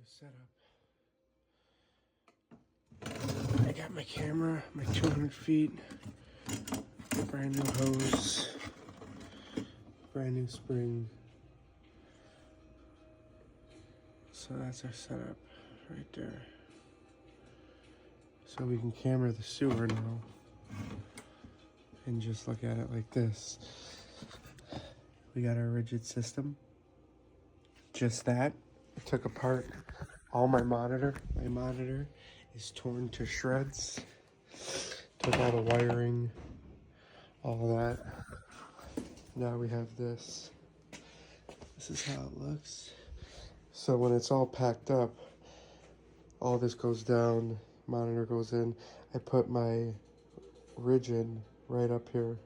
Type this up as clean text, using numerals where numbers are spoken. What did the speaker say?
the setup. I got my camera, my 200 feet, brand new hose, brand new spring. So that's our setup right there. So we can camera the sewer now and just look at it like this. We got our Ridgid system. Just that. I took apart all my monitor. My monitor is torn to shreds. Took all the wiring, all of that. Now we have this. This is how it looks. So when it's all packed up, all this goes down, monitor goes in. I put my Ridgid right up here.